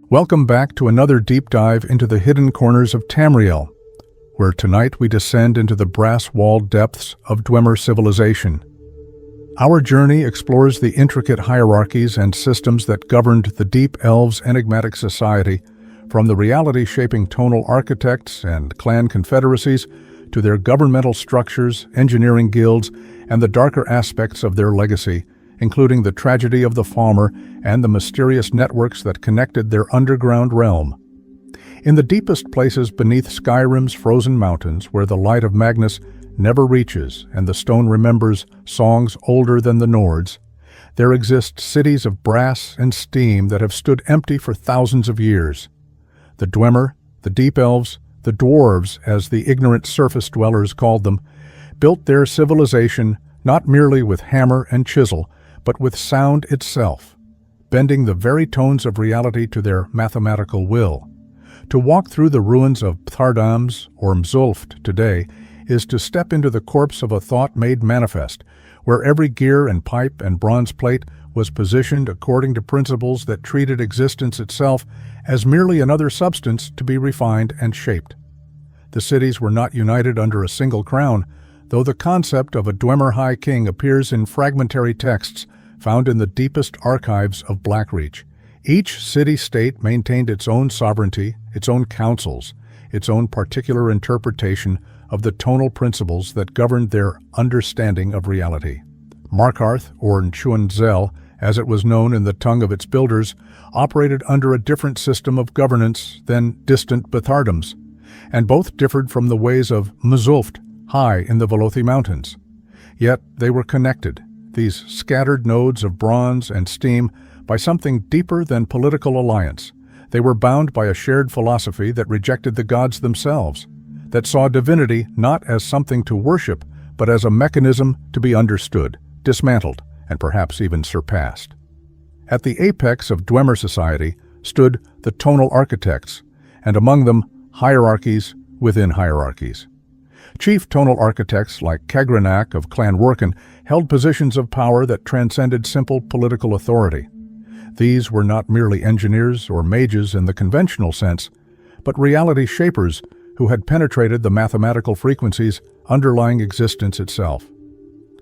Welcome back to another deep dive into the hidden corners of Tamriel, where tonight we descend into the brass-walled depths of Dwemer civilization. Our journey explores the intricate hierarchies and systems that governed the Deep Elves' enigmatic society, from the reality-shaping Tonal Architects and clan confederacies to their governmental structures, engineering guilds, and the darker aspects of their legacy, including the tragedy of the Falmer and the mysterious networks that connected their underground realm. In the deepest places beneath Skyrim's frozen mountains, where the light of Magnus never reaches and the stone remembers songs older than the Nords, there exist cities of brass and steam that have stood empty for thousands of years. The Dwemer, the Deep Elves, the Dwarves, as the ignorant surface dwellers called them, built their civilization not merely with hammer and chisel, but with sound itself, bending the very tones of reality to their mathematical will. To walk through the ruins of Pthardams or Mzulft today is to step into the corpse of a thought made manifest, where every gear and pipe and bronze plate was positioned according to principles that treated existence itself as merely another substance to be refined and shaped. The cities were not united under a single crown, though the concept of a Dwemer High King appears in fragmentary texts found in the deepest archives of Blackreach. Each city-state maintained its own sovereignty, its own councils, its own particular interpretation of the tonal principles that governed their understanding of reality. Markarth, or Nchuan-Zel, as it was known in the tongue of its builders, operated under a different system of governance than distant Bethardams, and both differed from the ways of Mzulft, high in the Velothi Mountains. Yet they were connected, these scattered nodes of bronze and steam, by something deeper than political alliance. They were bound by a shared philosophy that rejected the gods themselves, that saw divinity not as something to worship, but as a mechanism to be understood, dismantled, and perhaps even surpassed. At the apex of Dwemer society stood the Tonal Architects, and among them hierarchies within hierarchies. Chief tonal architects like Kagranak of Clan Worken held positions of power that transcended simple political authority. These were not merely engineers or mages in the conventional sense, but reality shapers who had penetrated the mathematical frequencies underlying existence itself.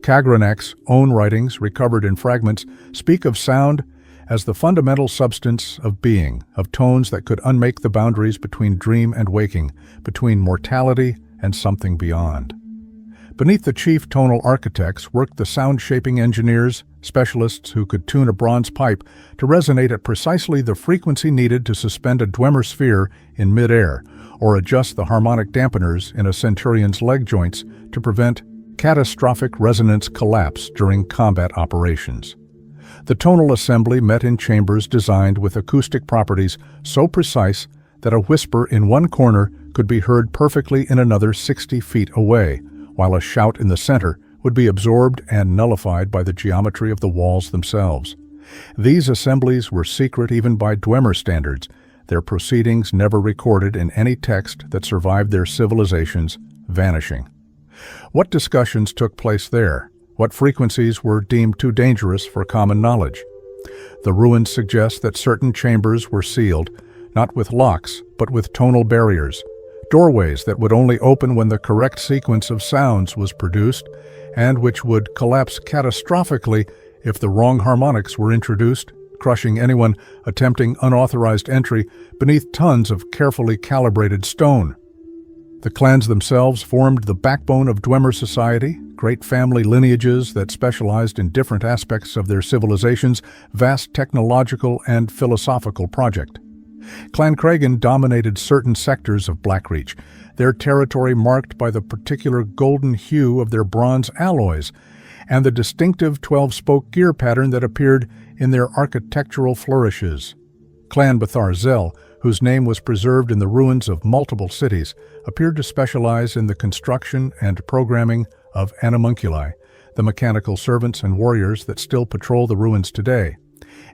Kagranak's own writings, recovered in fragments, speak of sound as the fundamental substance of being, of tones that could unmake the boundaries between dream and waking, between mortality and something beyond. Beneath the chief tonal architects worked the sound-shaping engineers, specialists who could tune a bronze pipe to resonate at precisely the frequency needed to suspend a Dwemer sphere in mid-air, or adjust the harmonic dampeners in a centurion's leg joints to prevent catastrophic resonance collapse during combat operations. The tonal assembly met in chambers designed with acoustic properties so precise that a whisper in one corner could be heard perfectly in another 60 feet away, while a shout in the center would be absorbed and nullified by the geometry of the walls themselves. These assemblies were secret even by Dwemer standards, their proceedings never recorded in any text that survived their civilizations vanishing. What discussions took place there? What frequencies were deemed too dangerous for common knowledge? The ruins suggest that certain chambers were sealed, not with locks, but with tonal barriers, doorways that would only open when the correct sequence of sounds was produced, and which would collapse catastrophically if the wrong harmonics were introduced, crushing anyone attempting unauthorized entry beneath tons of carefully calibrated stone. The clans themselves formed the backbone of Dwemer society, great family lineages that specialized in different aspects of their civilization's vast technological and philosophical project. Clan Kragan dominated certain sectors of Blackreach, their territory marked by the particular golden hue of their bronze alloys and the distinctive 12-spoke gear pattern that appeared in their architectural flourishes. Clan Bethar-Zel, whose name was preserved in the ruins of multiple cities, appeared to specialize in the construction and programming of animunculi, the mechanical servants and warriors that still patrol the ruins today,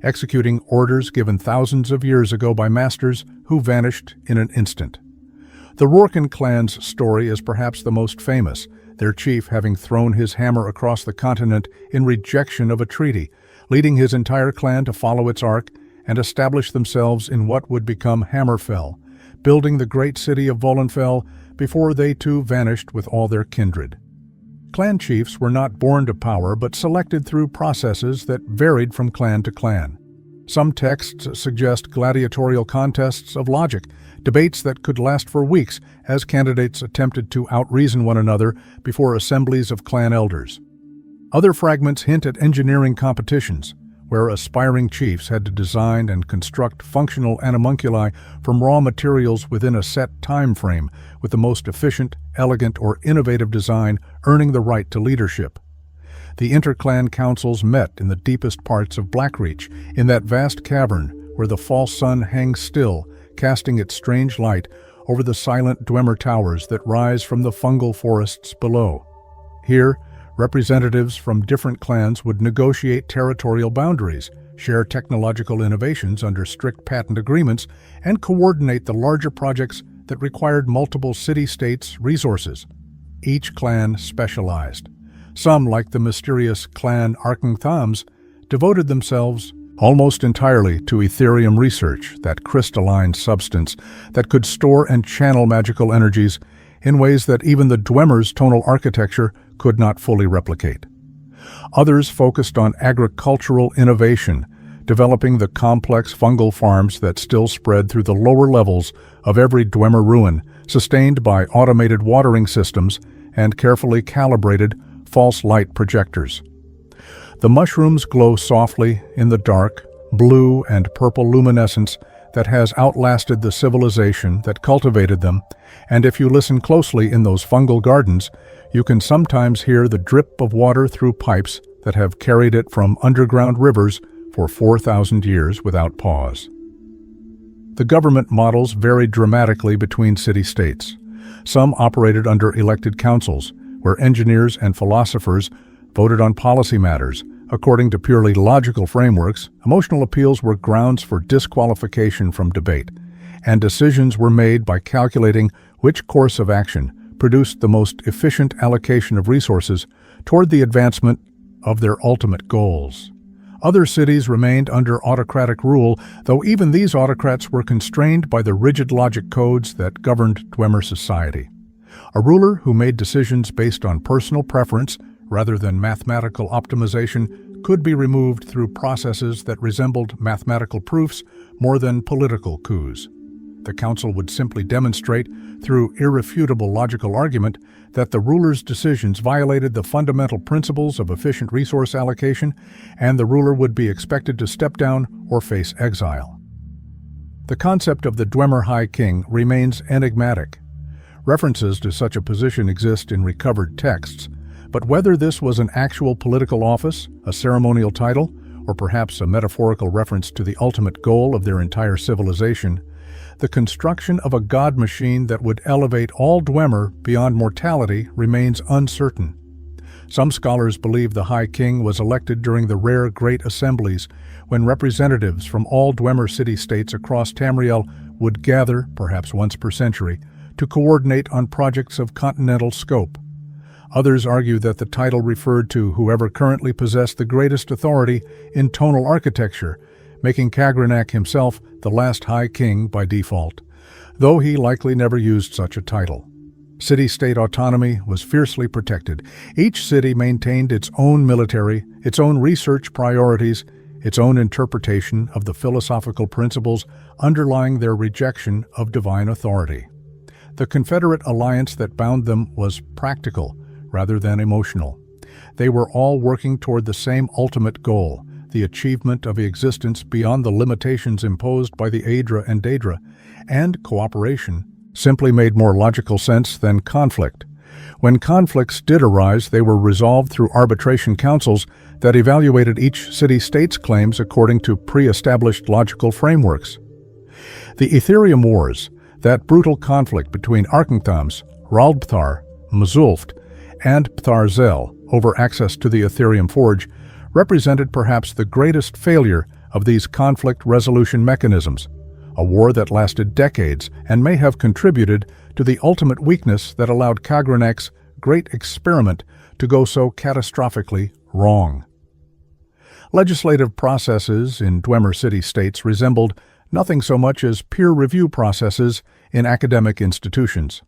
executing orders given thousands of years ago by masters who vanished in an instant. The Rorken clan's story is perhaps the most famous, their chief having thrown his hammer across the continent in rejection of a treaty, leading his entire clan to follow its arc and establish themselves in what would become Hammerfell, building the great city of Volenfell before they too vanished with all their kindred. Clan chiefs were not born to power but selected through processes that varied from clan to clan. Some texts suggest gladiatorial contests of logic, debates that could last for weeks as candidates attempted to outreason one another before assemblies of clan elders. Other fragments hint at engineering competitions, where aspiring chiefs had to design and construct functional animunculi from raw materials within a set time frame, with the most efficient, elegant, or innovative design earning the right to leadership. The interclan councils met in the deepest parts of Blackreach, in that vast cavern where the false sun hangs still, casting its strange light over the silent Dwemer towers that rise from the fungal forests below. Here, representatives from different clans would negotiate territorial boundaries, share technological innovations under strict patent agreements, and coordinate the larger projects that required multiple city-states' resources. Each clan specialized. Some, like the mysterious clan Arkenthams, devoted themselves almost entirely to Aetherium research, that crystalline substance that could store and channel magical energies in ways that even the Dwemer's tonal architecture could not fully replicate. Others focused on agricultural innovation, developing the complex fungal farms that still spread through the lower levels of every Dwemer ruin, sustained by automated watering systems and carefully calibrated false light projectors. The mushrooms glow softly in the dark, blue and purple luminescence that has outlasted the civilization that cultivated them, and if you listen closely in those fungal gardens, you can sometimes hear the drip of water through pipes that have carried it from underground rivers for 4,000 years without pause. The government models varied dramatically between city-states. Some operated under elected councils, where engineers and philosophers voted on policy matters. According to purely logical frameworks, emotional appeals were grounds for disqualification from debate, and decisions were made by calculating which course of action produced the most efficient allocation of resources toward the advancement of their ultimate goals. Other cities remained under autocratic rule, though even these autocrats were constrained by the rigid logic codes that governed Dwemer society. A ruler who made decisions based on personal preference rather than mathematical optimization could be removed through processes that resembled mathematical proofs more than political coups. The council would simply demonstrate, through irrefutable logical argument, that the ruler's decisions violated the fundamental principles of efficient resource allocation, and the ruler would be expected to step down or face exile. The concept of the Dwemer High King remains enigmatic. References to such a position exist in recovered texts, but whether this was an actual political office, a ceremonial title, or perhaps a metaphorical reference to the ultimate goal of their entire civilization, the construction of a god machine that would elevate all Dwemer beyond mortality remains uncertain. Some scholars believe the High King was elected during the rare Great Assemblies, when representatives from all Dwemer city-states across Tamriel would gather, perhaps once per century, to coordinate on projects of continental scope. Others argue that the title referred to whoever currently possessed the greatest authority in tonal architecture, making Kagrenak himself the last High King by default, though he likely never used such a title. City-state autonomy was fiercely protected. Each city maintained its own military, its own research priorities, its own interpretation of the philosophical principles underlying their rejection of divine authority. The Confederate alliance that bound them was practical rather than emotional. They were all working toward the same ultimate goal, the achievement of existence beyond the limitations imposed by the Aedra and Daedra, and cooperation simply made more logical sense than conflict. When conflicts did arise, they were resolved through arbitration councils that evaluated each city-state's claims according to pre-established logical frameworks. The Aetherium Wars, that brutal conflict between Arkenthams, Raldpthar, Mzulft, and Ptharzel over access to the Aetherium Forge, represented perhaps the greatest failure of these conflict resolution mechanisms, a war that lasted decades and may have contributed to the ultimate weakness that allowed Kagrenak's great experiment to go so catastrophically wrong. Legislative processes in Dwemer city-states resembled nothing so much as peer review processes in academic institutions.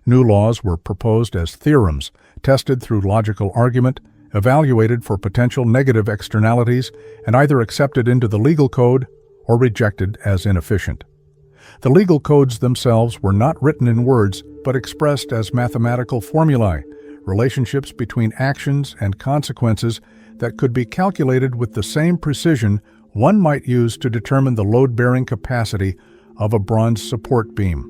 New laws were proposed as theorems, tested through logical argument, evaluated for potential negative externalities, and either accepted into the legal code or rejected as inefficient. The legal codes themselves were not written in words, but expressed as mathematical formulae, relationships between actions and consequences that could be calculated with the same precision one might use to determine the load-bearing capacity of a bronze support beam.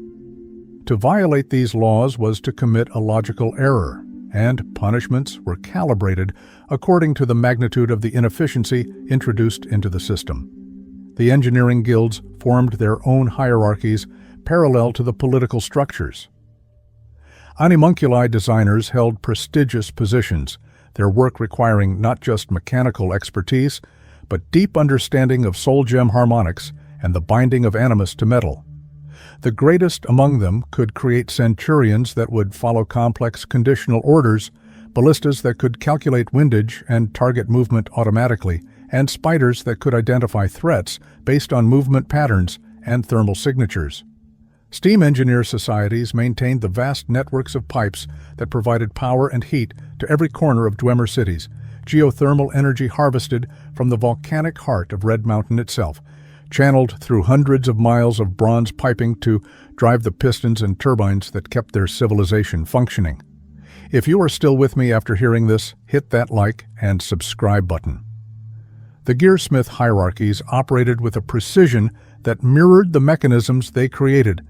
To violate these laws was to commit a logical error, and punishments were calibrated according to the magnitude of the inefficiency introduced into the system. The engineering guilds formed their own hierarchies parallel to the political structures. Animunculi designers held prestigious positions, their work requiring not just mechanical expertise, but deep understanding of soul gem harmonics and the binding of animus to metal. The greatest among them could create centurions that would follow complex conditional orders, ballistas that could calculate windage and target movement automatically, and spiders that could identify threats based on movement patterns and thermal signatures. Steam engineer societies maintained the vast networks of pipes that provided power and heat to every corner of Dwemer cities, geothermal energy harvested from the volcanic heart of Red Mountain itself, channeled through hundreds of miles of bronze piping to drive the pistons and turbines that kept their civilization functioning. If you are still with me after hearing this, hit that like and subscribe button. The gearsmith hierarchies operated with a precision that mirrored the mechanisms they created.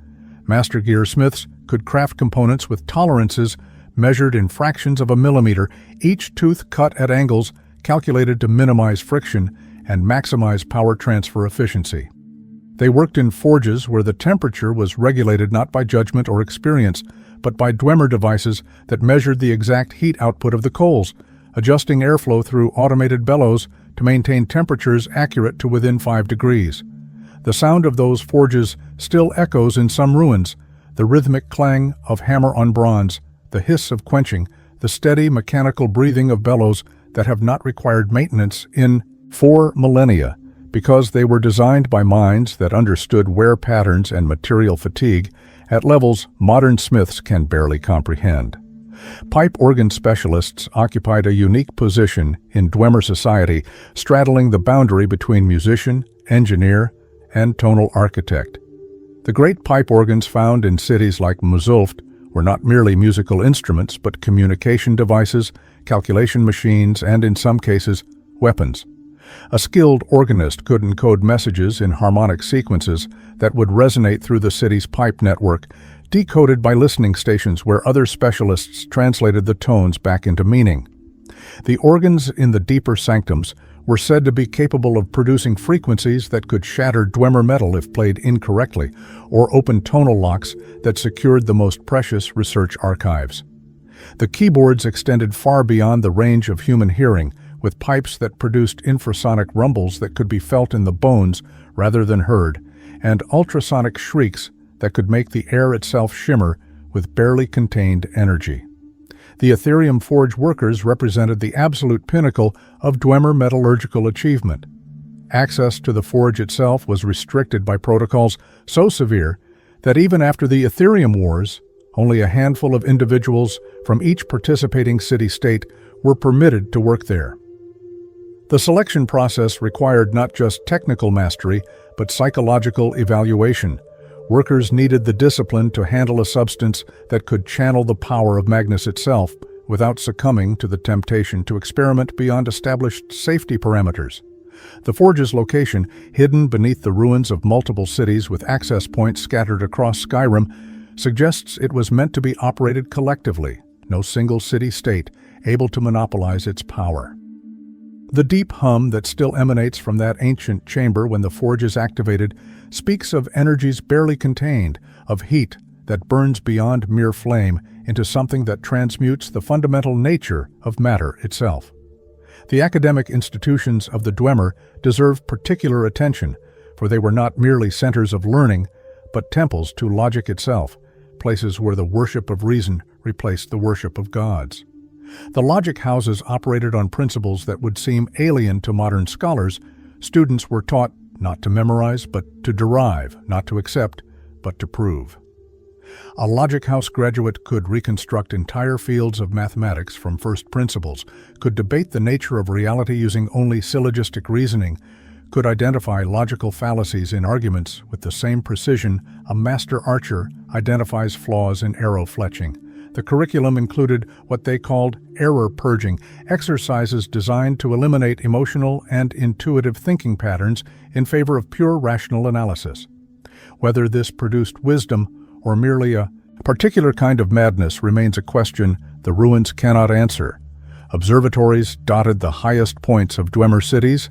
Master gearsmiths could craft components with tolerances measured in fractions of a millimeter, each tooth cut at angles calculated to minimize friction and maximize power transfer efficiency. They worked in forges where the temperature was regulated not by judgment or experience, but by Dwemer devices that measured the exact heat output of the coals, adjusting airflow through automated bellows to maintain temperatures accurate to within 5 degrees. The sound of those forges still echoes in some ruins, the rhythmic clang of hammer on bronze, the hiss of quenching, the steady mechanical breathing of bellows that have not required maintenance in 4 millennia, because they were designed by minds that understood wear patterns and material fatigue at levels modern smiths can barely comprehend. Pipe organ specialists occupied a unique position in Dwemer society, straddling the boundary between musician, engineer, and tonal architect. The great pipe organs found in cities like Muzulft were not merely musical instruments, but communication devices, calculation machines, and in some cases, weapons. A skilled organist could encode messages in harmonic sequences that would resonate through the city's pipe network, decoded by listening stations where other specialists translated the tones back into meaning. The organs in the deeper sanctums were said to be capable of producing frequencies that could shatter Dwemer metal if played incorrectly, or open tonal locks that secured the most precious research archives. The keyboards extended far beyond the range of human hearing, with pipes that produced infrasonic rumbles that could be felt in the bones rather than heard, and ultrasonic shrieks that could make the air itself shimmer with barely contained energy. The Aetherium Forge workers represented the absolute pinnacle of Dwemer metallurgical achievement. Access to the forge itself was restricted by protocols so severe that even after the Aetherium Wars, only a handful of individuals from each participating city-state were permitted to work there. The selection process required not just technical mastery, but psychological evaluation. Workers needed the discipline to handle a substance that could channel the power of Magnus itself without succumbing to the temptation to experiment beyond established safety parameters. The forge's location, hidden beneath the ruins of multiple cities with access points scattered across Skyrim, suggests it was meant to be operated collectively, no single city-state able to monopolize its power. The deep hum that still emanates from that ancient chamber when the forge is activated speaks of energies barely contained, of heat that burns beyond mere flame into something that transmutes the fundamental nature of matter itself. The academic institutions of the Dwemer deserve particular attention, for they were not merely centers of learning, but temples to logic itself, places where the worship of reason replaced the worship of gods. The logic houses operated on principles that would seem alien to modern scholars. Students were taught not to memorize, but to derive, not to accept, but to prove. A logic house graduate could reconstruct entire fields of mathematics from first principles, could debate the nature of reality using only syllogistic reasoning, could identify logical fallacies in arguments with the same precision a master archer identifies flaws in arrow fletching. The curriculum included what they called error purging, exercises designed to eliminate emotional and intuitive thinking patterns in favor of pure rational analysis. Whether this produced wisdom or merely a particular kind of madness remains a question the ruins cannot answer. Observatories dotted the highest points of Dwemer cities,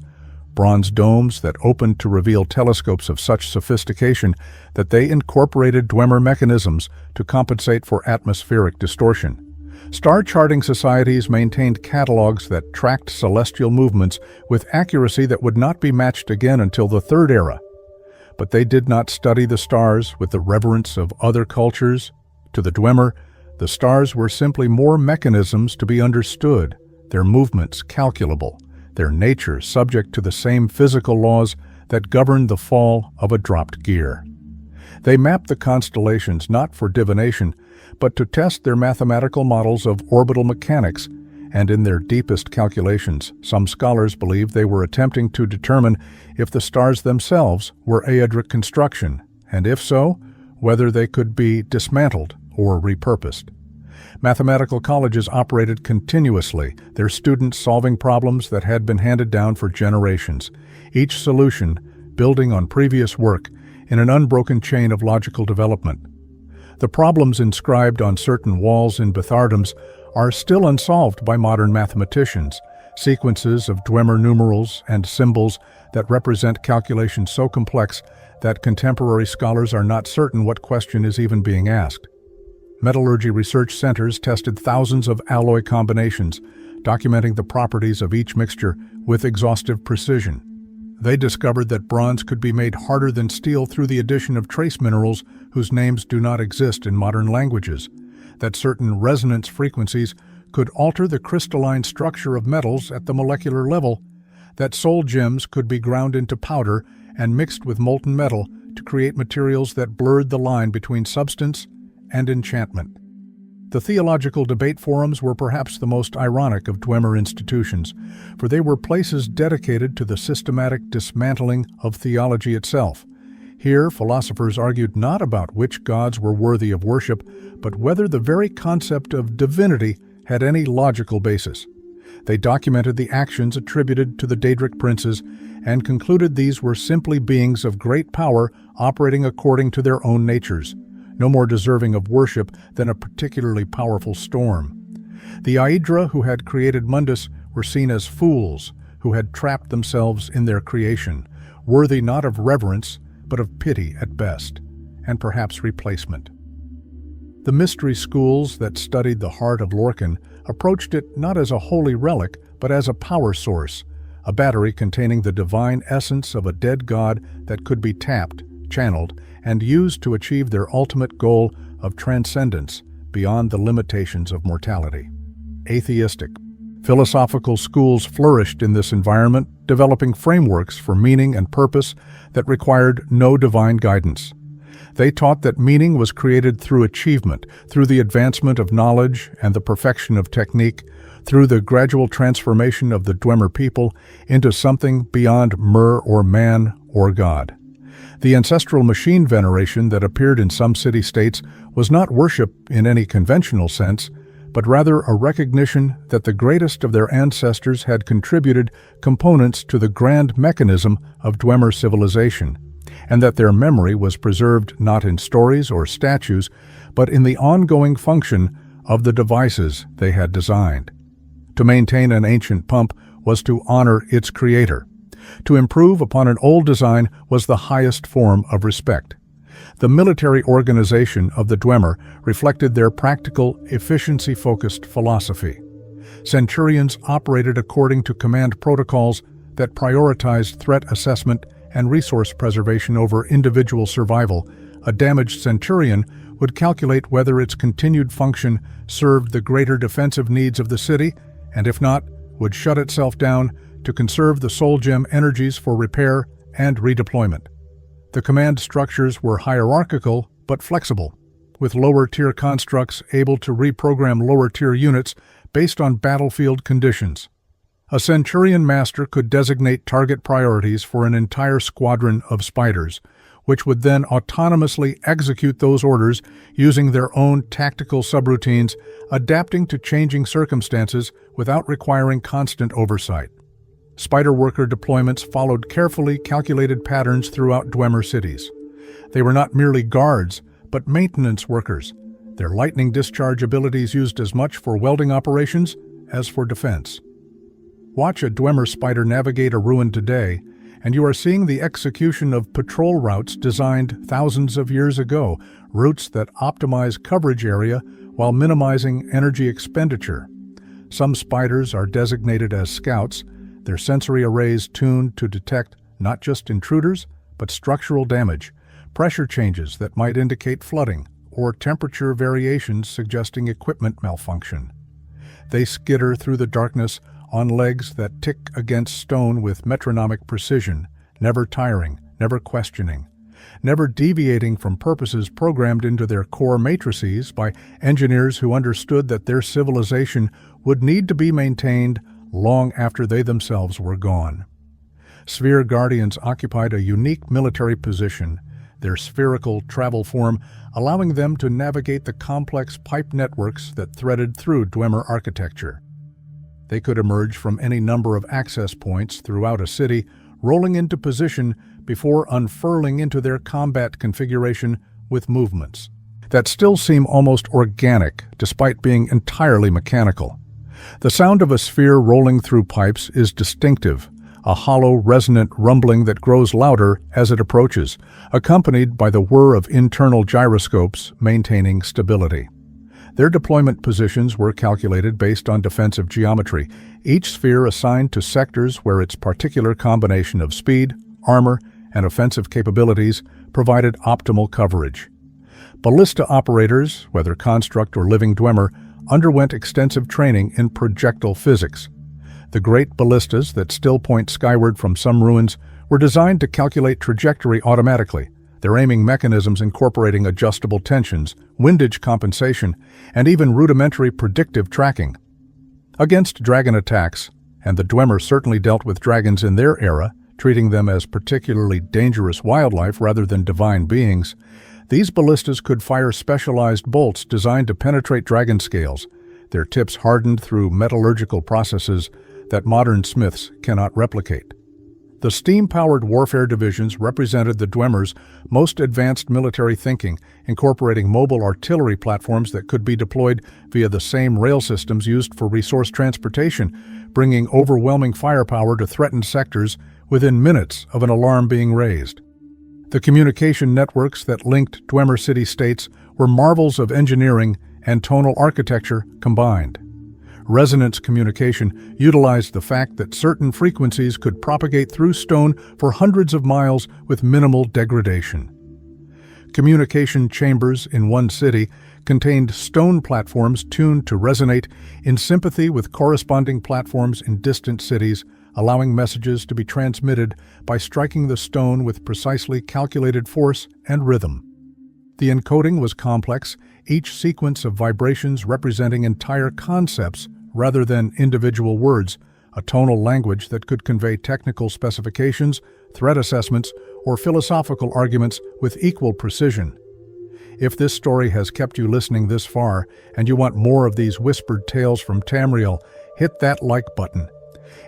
bronze domes that opened to reveal telescopes of such sophistication that they incorporated Dwemer mechanisms to compensate for atmospheric distortion. Star charting societies maintained catalogs that tracked celestial movements with accuracy that would not be matched again until the Third Era. But they did not study the stars with the reverence of other cultures. To the Dwemer, the stars were simply more mechanisms to be understood, their movements calculable, their nature subject to the same physical laws that govern the fall of a dropped gear. They mapped the constellations not for divination, but to test their mathematical models of orbital mechanics, and in their deepest calculations, some scholars believe they were attempting to determine if the stars themselves were aedric construction, and if so, whether they could be dismantled or repurposed. Mathematical colleges operated continuously, their students solving problems that had been handed down for generations, each solution building on previous work in an unbroken chain of logical development. The problems inscribed on certain walls in Bethardums are still unsolved by modern mathematicians, sequences of Dwemer numerals and symbols that represent calculations so complex that contemporary scholars are not certain what question is even being asked. Metallurgy research centers tested thousands of alloy combinations, documenting the properties of each mixture with exhaustive precision. They discovered that bronze could be made harder than steel through the addition of trace minerals whose names do not exist in modern languages, that certain resonance frequencies could alter the crystalline structure of metals at the molecular level, that soul gems could be ground into powder and mixed with molten metal to create materials that blurred the line between substance and enchantment. The theological debate forums were perhaps the most ironic of Dwemer institutions, for they were places dedicated to the systematic dismantling of theology itself. Here, philosophers argued not about which gods were worthy of worship, but whether the very concept of divinity had any logical basis. They documented the actions attributed to the Daedric princes and concluded these were simply beings of great power operating according to their own natures, no more deserving of worship than a particularly powerful storm. The Aedra who had created Mundus were seen as fools who had trapped themselves in their creation, worthy not of reverence, but of pity at best, and perhaps replacement. The mystery schools that studied the heart of Lorcan approached it not as a holy relic, but as a power source, a battery containing the divine essence of a dead god that could be tapped, channeled, and used to achieve their ultimate goal of transcendence beyond the limitations of mortality. Atheistic, philosophical schools flourished in this environment, developing frameworks for meaning and purpose that required no divine guidance. They taught that meaning was created through achievement, through the advancement of knowledge and the perfection of technique, through the gradual transformation of the Dwemer people into something beyond mer or man or God. The ancestral machine veneration that appeared in some city-states was not worship in any conventional sense, but rather a recognition that the greatest of their ancestors had contributed components to the grand mechanism of Dwemer civilization, and that their memory was preserved not in stories or statues, but in the ongoing function of the devices they had designed. To maintain an ancient pump was to honor its creator. To improve upon an old design was the highest form of respect. The military organization of the Dwemer reflected their practical, efficiency-focused philosophy. Centurions operated according to command protocols that prioritized threat assessment and resource preservation over individual survival, A damaged centurion would calculate whether its continued function served the greater defensive needs of the city, and if not, would shut itself down to conserve the soul gem energies for repair and redeployment. The command structures were hierarchical but flexible, with lower-tier constructs able to reprogram lower-tier units based on battlefield conditions. A Centurion Master could designate target priorities for an entire squadron of spiders, which would then autonomously execute those orders using their own tactical subroutines, adapting to changing circumstances without requiring constant oversight. Spider worker deployments followed carefully calculated patterns throughout Dwemer cities. They were not merely guards, but maintenance workers, their lightning discharge abilities used as much for welding operations as for defense. Watch a Dwemer spider navigate a ruin today, and you are seeing the execution of patrol routes designed thousands of years ago, routes that optimize coverage area while minimizing energy expenditure. Some spiders are designated as scouts, their sensory arrays tuned to detect not just intruders, but structural damage, pressure changes that might indicate flooding, or temperature variations suggesting equipment malfunction. They skitter through the darkness on legs that tick against stone with metronomic precision, never tiring, never questioning, never deviating from purposes programmed into their core matrices by engineers who understood that their civilization would need to be maintained long after they themselves were gone. Sphere Guardians occupied a unique military position, their spherical travel form allowing them to navigate the complex pipe networks that threaded through Dwemer architecture. They could emerge from any number of access points throughout a city, rolling into position before unfurling into their combat configuration with movements that still seem almost organic despite being entirely mechanical. The sound of a sphere rolling through pipes is distinctive, a hollow, resonant rumbling that grows louder as it approaches, accompanied by the whir of internal gyroscopes maintaining stability. Their deployment positions were calculated based on defensive geometry, each sphere assigned to sectors where its particular combination of speed, armor, and offensive capabilities provided optimal coverage. Ballista operators, whether construct or living Dwemer, underwent extensive training in projectile physics. The great ballistas that still point skyward from some ruins were designed to calculate trajectory automatically, their aiming mechanisms incorporating adjustable tensions, windage compensation, and even rudimentary predictive tracking. Against dragon attacks, and the Dwemer certainly dealt with dragons in their era, treating them as particularly dangerous wildlife rather than divine beings, these ballistas could fire specialized bolts designed to penetrate dragon scales, their tips hardened through metallurgical processes that modern smiths cannot replicate. The steam-powered warfare divisions represented the Dwemer's most advanced military thinking, incorporating mobile artillery platforms that could be deployed via the same rail systems used for resource transportation, bringing overwhelming firepower to threatened sectors within minutes of an alarm being raised. The communication networks that linked Dwemer city-states were marvels of engineering and tonal architecture combined. Resonance communication utilized the fact that certain frequencies could propagate through stone for hundreds of miles with minimal degradation. Communication chambers in one city contained stone platforms tuned to resonate in sympathy with corresponding platforms in distant cities, allowing messages to be transmitted by striking the stone with precisely calculated force and rhythm. The encoding was complex, each sequence of vibrations representing entire concepts rather than individual words, a tonal language that could convey technical specifications, threat assessments, or philosophical arguments with equal precision. If this story has kept you listening this far, and you want more of these whispered tales from Tamriel, hit that like button.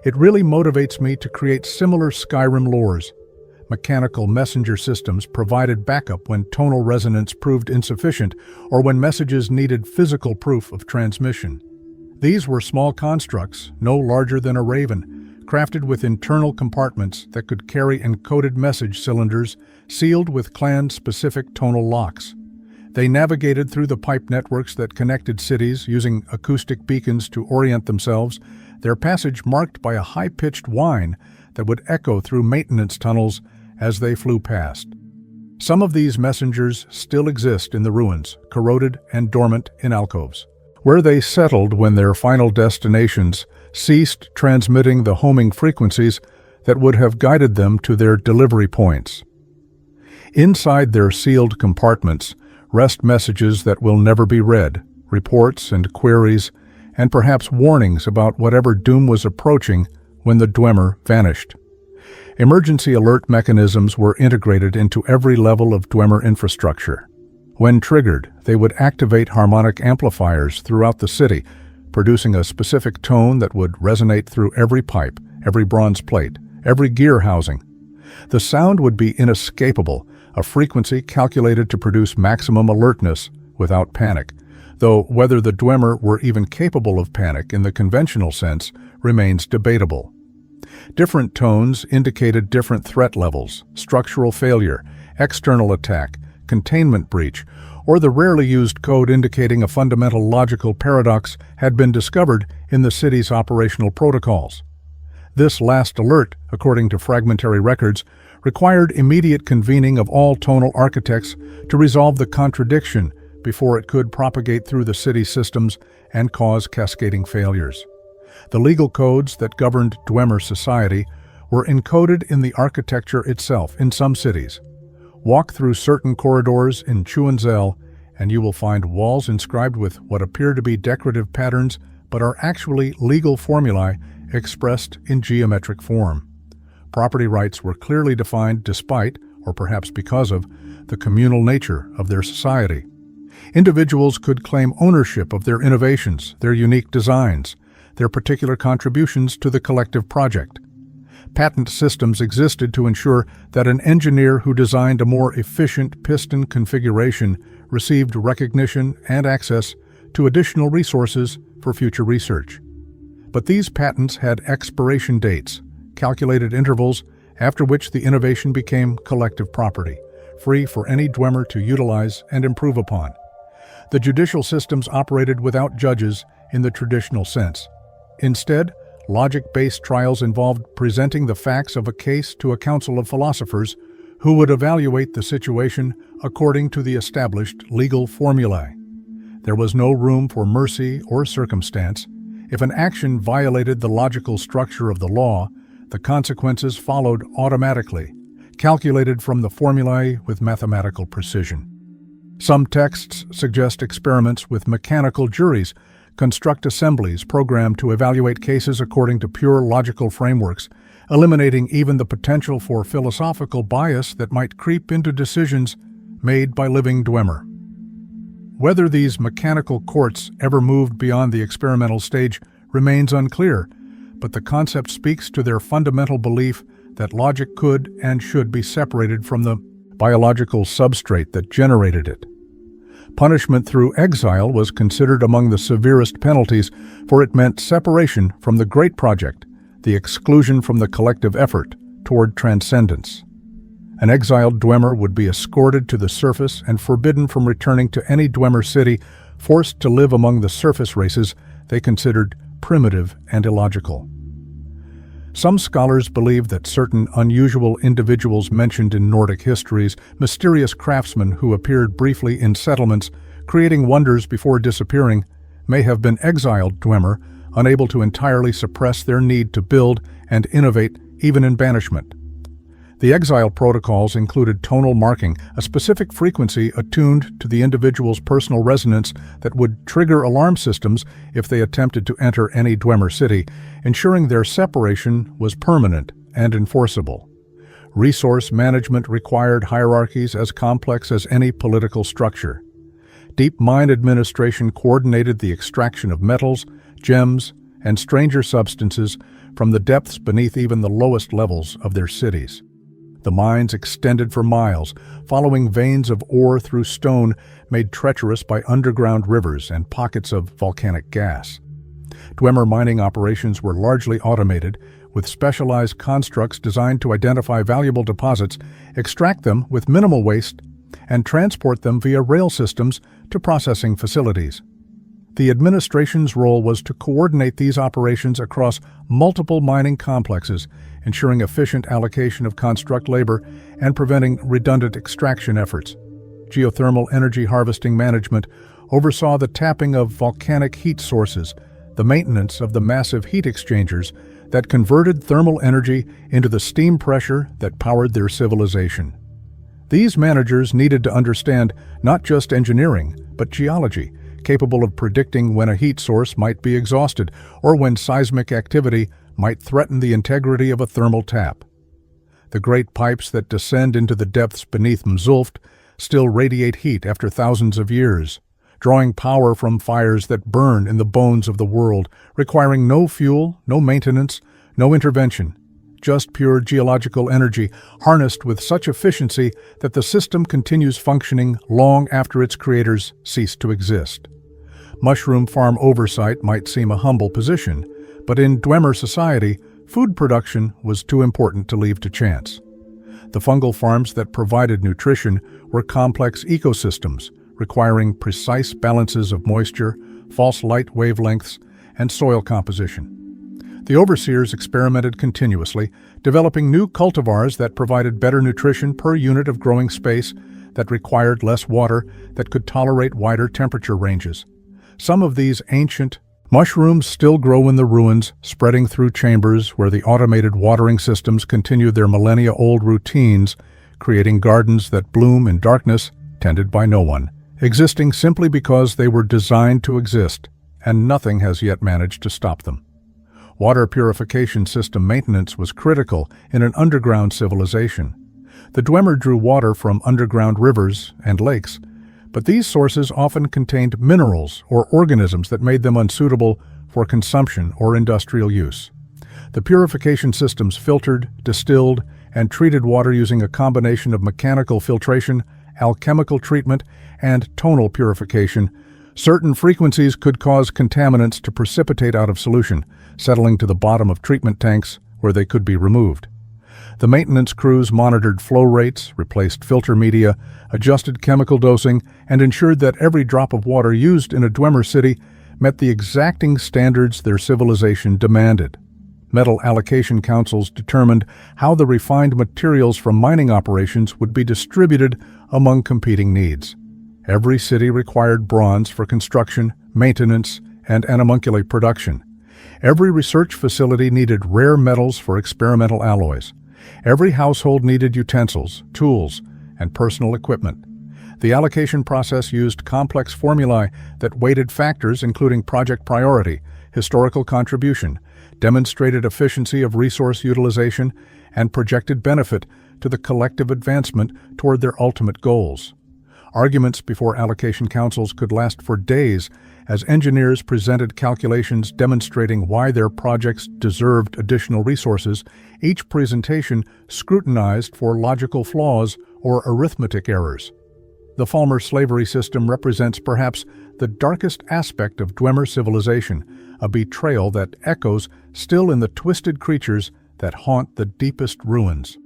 It really motivates me to create similar Skyrim lores. Mechanical messenger systems provided backup when tonal resonance proved insufficient or when messages needed physical proof of transmission. These were small constructs, no larger than a raven, crafted with internal compartments that could carry encoded message cylinders sealed with clan-specific tonal locks. They navigated through the pipe networks that connected cities using acoustic beacons to orient themselves, their passage marked by a high-pitched whine that would echo through maintenance tunnels as they flew past. Some of these messengers still exist in the ruins, corroded and dormant in alcoves, where they settled when their final destinations ceased transmitting the homing frequencies that would have guided them to their delivery points. Inside their sealed compartments rest messages that will never be read, reports and queries, and perhaps warnings about whatever doom was approaching when the Dwemer vanished. Emergency alert mechanisms were integrated into every level of Dwemer infrastructure. When triggered, they would activate harmonic amplifiers throughout the city, producing a specific tone that would resonate through every pipe, every bronze plate, every gear housing. The sound would be inescapable, a frequency calculated to produce maximum alertness without panic, though whether the Dwemer were even capable of panic in the conventional sense remains debatable. Different tones indicated different threat levels: structural failure, external attack, containment breach, or the rarely used code indicating a fundamental logical paradox had been discovered in the city's operational protocols. This last alert, according to fragmentary records, required immediate convening of all tonal architects to resolve the contradiction before it could propagate through the city systems and cause cascading failures. The legal codes that governed Dwemer society were encoded in the architecture itself in some cities. Walk through certain corridors in Chuanzel, and you will find walls inscribed with what appear to be decorative patterns but are actually legal formulae expressed in geometric form. Property rights were clearly defined despite, or perhaps because of, the communal nature of their society. Individuals could claim ownership of their innovations, their unique designs, their particular contributions to the collective project. Patent systems existed to ensure that an engineer who designed a more efficient piston configuration received recognition and access to additional resources for future research. But these patents had expiration dates, calculated intervals after which the innovation became collective property, free for any Dwemer to utilize and improve upon. The judicial systems operated without judges in the traditional sense. Instead, logic-based trials involved presenting the facts of a case to a council of philosophers who would evaluate the situation according to the established legal formulae. There was no room for mercy or circumstance. If an action violated the logical structure of the law, the consequences followed automatically, calculated from the formulae with mathematical precision. Some texts suggest experiments with mechanical juries, construct assemblies programmed to evaluate cases according to pure logical frameworks, eliminating even the potential for philosophical bias that might creep into decisions made by living Dwemer. Whether these mechanical courts ever moved beyond the experimental stage remains unclear, but the concept speaks to their fundamental belief that logic could and should be separated from the biological substrate that generated it. Punishment through exile was considered among the severest penalties, for it meant separation from the great project, the exclusion from the collective effort toward transcendence. An exiled Dwemer would be escorted to the surface and forbidden from returning to any Dwemer city, forced to live among the surface races they considered primitive and illogical. Some scholars believe that certain unusual individuals mentioned in Nordic histories, mysterious craftsmen who appeared briefly in settlements, creating wonders before disappearing, may have been exiled Dwemer, unable to entirely suppress their need to build and innovate even in banishment. The exile protocols included tonal marking, a specific frequency attuned to the individual's personal resonance that would trigger alarm systems if they attempted to enter any Dwemer city, ensuring their separation was permanent and enforceable. Resource management required hierarchies as complex as any political structure. Deep mine administration coordinated the extraction of metals, gems, and stranger substances from the depths beneath even the lowest levels of their cities. The mines extended for miles, following veins of ore through stone made treacherous by underground rivers and pockets of volcanic gas. Dwemer mining operations were largely automated, with specialized constructs designed to identify valuable deposits, extract them with minimal waste, and transport them via rail systems to processing facilities. The administration's role was to coordinate these operations across multiple mining complexes, ensuring efficient allocation of construct labor and preventing redundant extraction efforts. Geothermal energy harvesting management oversaw the tapping of volcanic heat sources, the maintenance of the massive heat exchangers that converted thermal energy into the steam pressure that powered their civilization. These managers needed to understand not just engineering, but geology, capable of predicting when a heat source might be exhausted or when seismic activity might threaten the integrity of a thermal tap. The great pipes that descend into the depths beneath Mzulft still radiate heat after thousands of years, drawing power from fires that burn in the bones of the world, requiring no fuel, no maintenance, no intervention, just pure geological energy harnessed with such efficiency that the system continues functioning long after its creators cease to exist. Mushroom farm oversight might seem a humble position, but in Dwemer society, food production was too important to leave to chance. The fungal farms that provided nutrition were complex ecosystems, requiring precise balances of moisture, false light wavelengths, and soil composition. The overseers experimented continuously, developing new cultivars that provided better nutrition per unit of growing space, that required less water, that could tolerate wider temperature ranges. Some of these ancient mushrooms still grow in the ruins, spreading through chambers where the automated watering systems continue their millennia-old routines, creating gardens that bloom in darkness, tended by no one, existing simply because they were designed to exist, and nothing has yet managed to stop them. Water purification system maintenance was critical in an underground civilization. The Dwemer drew water from underground rivers and lakes, but these sources often contained minerals or organisms that made them unsuitable for consumption or industrial use. The purification systems filtered, distilled, and treated water using a combination of mechanical filtration, alchemical treatment, and tonal purification. Certain frequencies could cause contaminants to precipitate out of solution, settling to the bottom of treatment tanks where they could be removed. The maintenance crews monitored flow rates, replaced filter media, adjusted chemical dosing, and ensured that every drop of water used in a Dwemer city met the exacting standards their civilization demanded. Metal allocation councils determined how the refined materials from mining operations would be distributed among competing needs. Every city required bronze for construction, maintenance, and animalculate production. Every research facility needed rare metals for experimental alloys. Every household needed utensils, tools, and personal equipment. The allocation process used complex formulae that weighted factors including project priority, historical contribution, demonstrated efficiency of resource utilization, and projected benefit to the collective advancement toward their ultimate goals. Arguments before allocation councils could last for days as engineers presented calculations demonstrating why their projects deserved additional resources, each presentation scrutinized for logical flaws or arithmetic errors. The Falmer slavery system represents perhaps the darkest aspect of Dwemer civilization, a betrayal that echoes still in the twisted creatures that haunt the deepest ruins.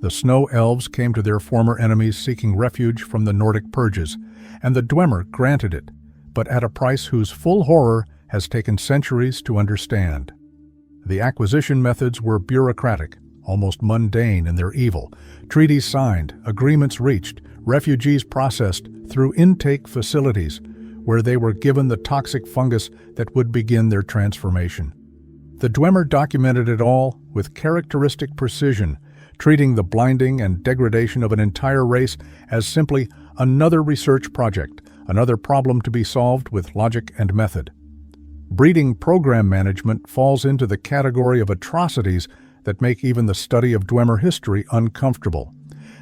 The Snow Elves came to their former enemies seeking refuge from the Nordic purges, and the Dwemer granted it, but at a price whose full horror has taken centuries to understand. The acquisition methods were bureaucratic, almost mundane in their evil. Treaties signed, agreements reached, refugees processed through intake facilities, where they were given the toxic fungus that would begin their transformation. The Dwemer documented it all with characteristic precision, treating the blinding and degradation of an entire race as simply another research project, another problem to be solved with logic and method. Breeding program management falls into the category of atrocities that make even the study of Dwemer history uncomfortable.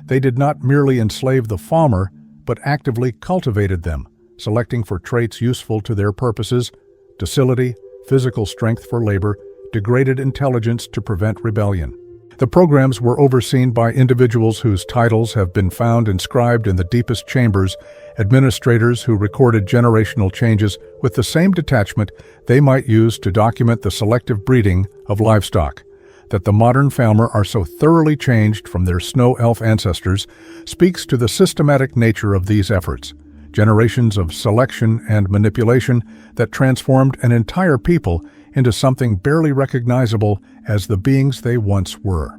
They did not merely enslave the Falmer, but actively cultivated them, selecting for traits useful to their purposes: docility, physical strength for labor, degraded intelligence to prevent rebellion. The programs were overseen by individuals whose titles have been found inscribed in the deepest chambers, administrators who recorded generational changes with the same detachment they might use to document the selective breeding of livestock. That the modern Falmer are so thoroughly changed from their snow elf ancestors speaks to the systematic nature of these efforts. generations of selection and manipulation that transformed an entire people into something barely recognizable as the beings they once were.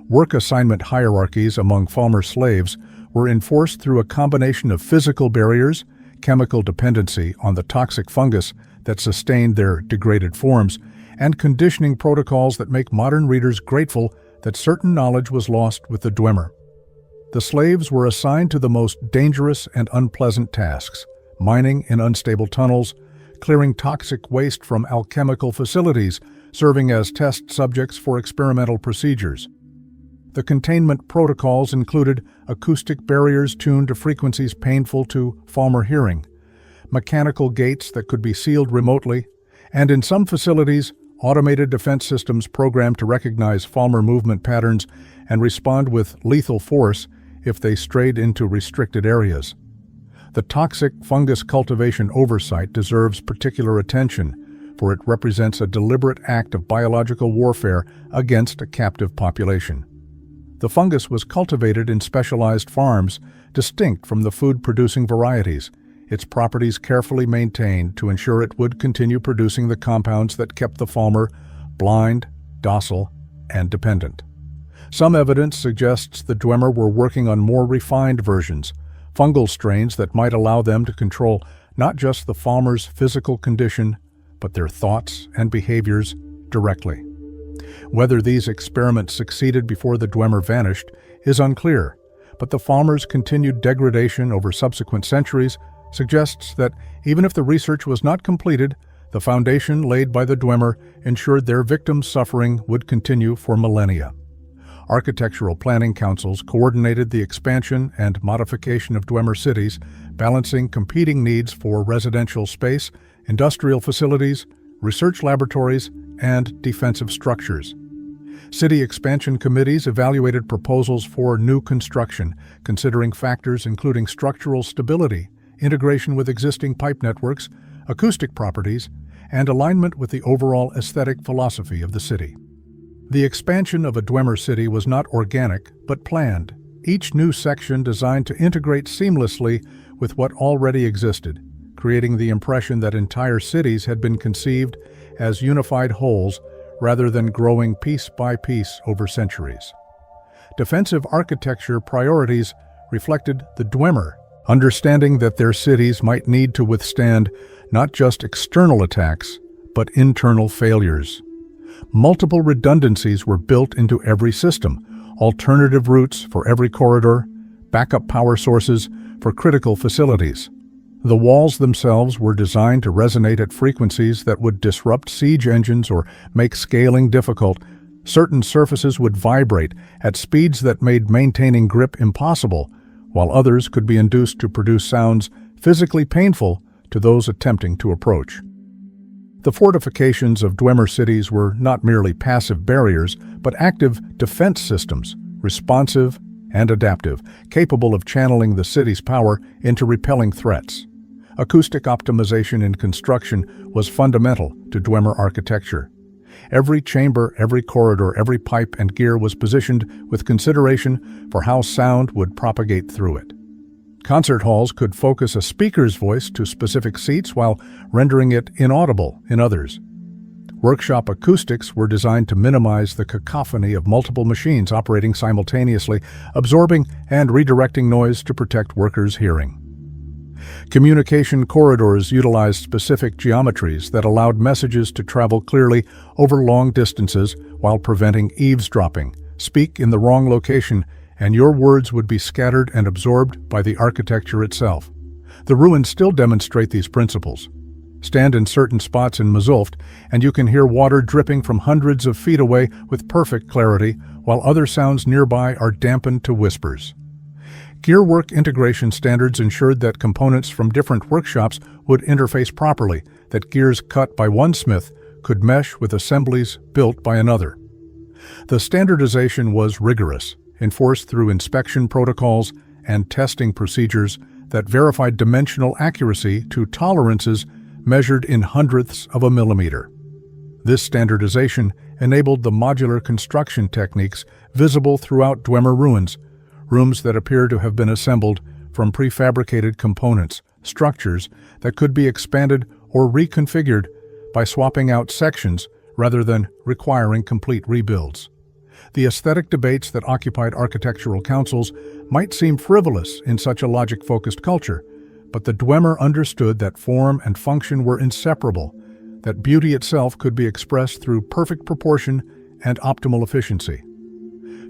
Work assignment hierarchies among Falmer slaves were enforced through a combination of physical barriers, chemical dependency on the toxic fungus that sustained their degraded forms, and conditioning protocols that make modern readers grateful that certain knowledge was lost with the Dwemer. The slaves were assigned to the most dangerous and unpleasant tasks: mining in unstable tunnels, clearing toxic waste from alchemical facilities, serving as test subjects for experimental procedures. The containment protocols included acoustic barriers tuned to frequencies painful to Falmer hearing, mechanical gates that could be sealed remotely, and in some facilities, automated defense systems programmed to recognize Falmer movement patterns and respond with lethal force if they strayed into restricted areas. The toxic fungus cultivation oversight deserves particular attention, for it represents a deliberate act of biological warfare against a captive population. The fungus was cultivated in specialized farms, distinct from the food-producing varieties, its properties carefully maintained to ensure it would continue producing the compounds that kept the Falmer blind, docile, and dependent. Some evidence suggests the Dwemer were working on more refined versions, fungal strains that might allow them to control not just the Falmer's physical condition, but their thoughts and behaviors directly. Whether these experiments succeeded before the Dwemer vanished is unclear, but the Falmer's continued degradation over subsequent centuries suggests that even if the research was not completed, the foundation laid by the Dwemer ensured their victims' suffering would continue for millennia. Architectural planning councils coordinated the expansion and modification of Dwemer cities, balancing competing needs for residential space, industrial facilities, research laboratories, and defensive structures. City expansion committees evaluated proposals for new construction, considering factors including structural stability, integration with existing pipe networks, acoustic properties, and alignment with the overall aesthetic philosophy of the city. The expansion of a Dwemer city was not organic, but planned, each new section designed to integrate seamlessly with what already existed, creating the impression that entire cities had been conceived as unified wholes rather than growing piece by piece over centuries. Defensive architecture priorities reflected the Dwemer, understanding that their cities might need to withstand not just external attacks, but internal failures. Multiple redundancies were built into every system, alternative routes for every corridor, backup power sources for critical facilities. The walls themselves were designed to resonate at frequencies that would disrupt siege engines or make scaling difficult. Certain surfaces would vibrate at speeds that made maintaining grip impossible, while others could be induced to produce sounds physically painful to those attempting to approach. The fortifications of Dwemer cities were not merely passive barriers, but active defense systems, responsive and adaptive, capable of channeling the city's power into repelling threats. Acoustic optimization in construction was fundamental to Dwemer architecture. Every chamber, every corridor, every pipe and gear was positioned with consideration for how sound would propagate through it. Concert halls could focus a speaker's voice to specific seats while rendering it inaudible in others. Workshop acoustics were designed to minimize the cacophony of multiple machines operating simultaneously, absorbing and redirecting noise to protect workers' hearing. Communication corridors utilized specific geometries that allowed messages to travel clearly over long distances while preventing eavesdropping. Speak in the wrong location, and your words would be scattered and absorbed by the architecture itself. The ruins still demonstrate these principles. Stand in certain spots in Mazulft, and you can hear water dripping from hundreds of feet away with perfect clarity, while other sounds nearby are dampened to whispers. Gearwork integration standards ensured that components from different workshops would interface properly, that gears cut by one smith could mesh with assemblies built by another. The standardization was rigorous, enforced through inspection protocols and testing procedures that verified dimensional accuracy to tolerances measured in hundredths of a millimeter. This standardization enabled the modular construction techniques visible throughout Dwemer ruins, rooms that appear to have been assembled from prefabricated components, structures that could be expanded or reconfigured by swapping out sections rather than requiring complete rebuilds. The aesthetic debates that occupied architectural councils might seem frivolous in such a logic-focused culture, but the Dwemer understood that form and function were inseparable, that beauty itself could be expressed through perfect proportion and optimal efficiency.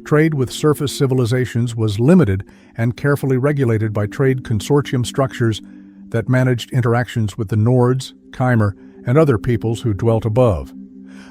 Trade with surface civilizations was limited and carefully regulated by trade consortium structures that managed interactions with the Nords, Chimer, and other peoples who dwelt above.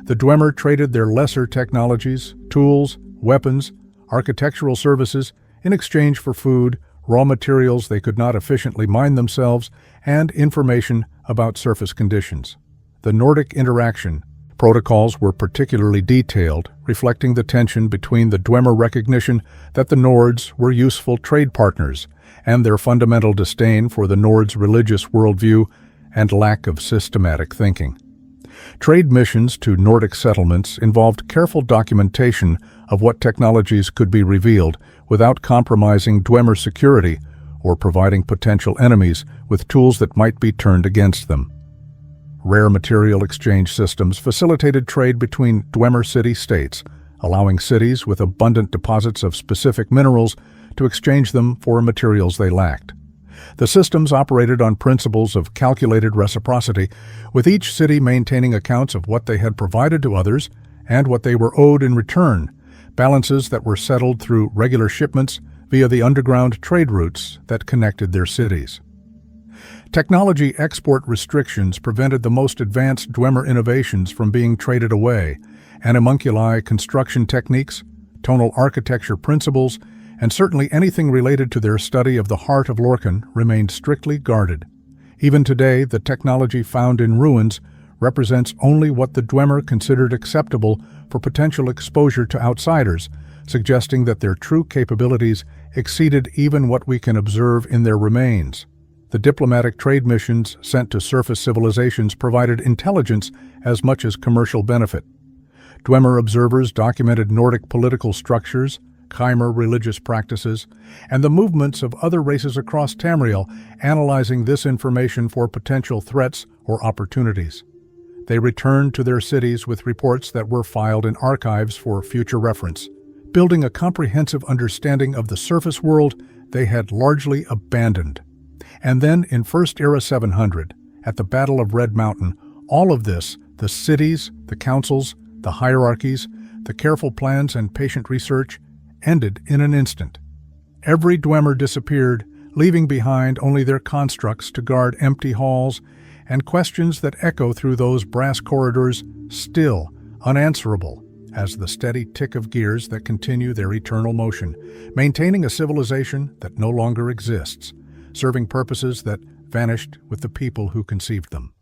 The Dwemer traded their lesser technologies, tools, weapons, architectural services in exchange for food, raw materials they could not efficiently mine themselves, and information about surface conditions. The Nordic interaction protocols were particularly detailed, reflecting the tension between the Dwemer recognition that the Nords were useful trade partners and their fundamental disdain for the Nords' religious worldview and lack of systematic thinking. Trade missions to Nordic settlements involved careful documentation of what technologies could be revealed without compromising Dwemer security or providing potential enemies with tools that might be turned against them. Rare material exchange systems facilitated trade between Dwemer city-states, allowing cities with abundant deposits of specific minerals to exchange them for materials they lacked. The systems operated on principles of calculated reciprocity, with each city maintaining accounts of what they had provided to others and what they were owed in return, balances that were settled through regular shipments via the underground trade routes that connected their cities. Technology export restrictions prevented the most advanced Dwemer innovations from being traded away. Animunculi construction techniques, tonal architecture principles, and certainly anything related to their study of the heart of Lorcan remained strictly guarded. Even today, the technology found in ruins represents only what the Dwemer considered acceptable for potential exposure to outsiders, suggesting that their true capabilities exceeded even what we can observe in their remains. The diplomatic trade missions sent to surface civilizations provided intelligence as much as commercial benefit. Dwemer observers documented Nordic political structures, Chimer religious practices, and the movements of other races across Tamriel, analyzing this information for potential threats or opportunities. They returned to their cities with reports that were filed in archives for future reference, building a comprehensive understanding of the surface world they had largely abandoned. And then in First Era 700, at the Battle of Red Mountain, all of this, the cities, the councils, the hierarchies, the careful plans and patient research, ended in an instant. Every Dwemer disappeared, leaving behind only their constructs to guard empty halls and questions that echo through those brass corridors, still unanswerable as the steady tick of gears that continue their eternal motion, maintaining a civilization that no longer exists, serving purposes that vanished with the people who conceived them.